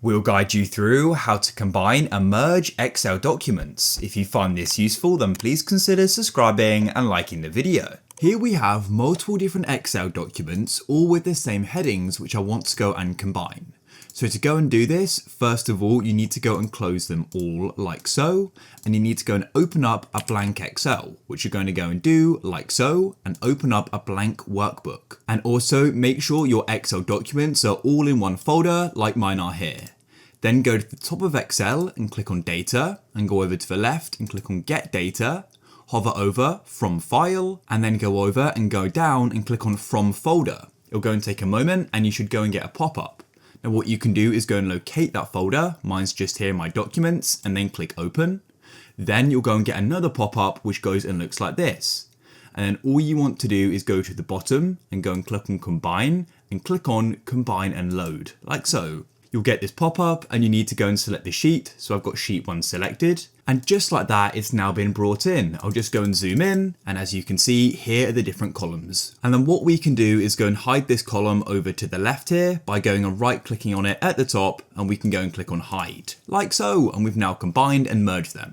We'll guide you through how to combine and merge Excel documents. If you find this useful, then please consider subscribing and liking the video. Here we have multiple different Excel documents, all with the same headings, which I want to go and combine. So to go and do this, first of all, you need to go and close them all like so, and you need to go and open up a blank Excel, which you're going to go and do like so, and open up a blank workbook. And also make sure your Excel documents are all in one folder like mine are here. Then go to the top of Excel and click on Data, and go over to the left and click on Get Data, hover over From File, and then go over and go down and click on From Folder. It'll go and take a moment and you should go and get a pop-up. Now what you can do is go and locate that folder, mine's just here in my documents, and then click open. Then you'll go and get another pop-up which goes and looks like this. And then all you want to do is go to the bottom and go and click on combine and click on combine and load, like so. You'll get this pop-up and you need to go and select the sheet. So I've got sheet 1 selected, and just like that, it's now been brought in. I'll just go and zoom in, and as you can see, here are the different columns. And then what we can do is go and hide this column over to the left here by going and right clicking on it at the top, and we can go and click on hide, like so, and we've now combined and merged them.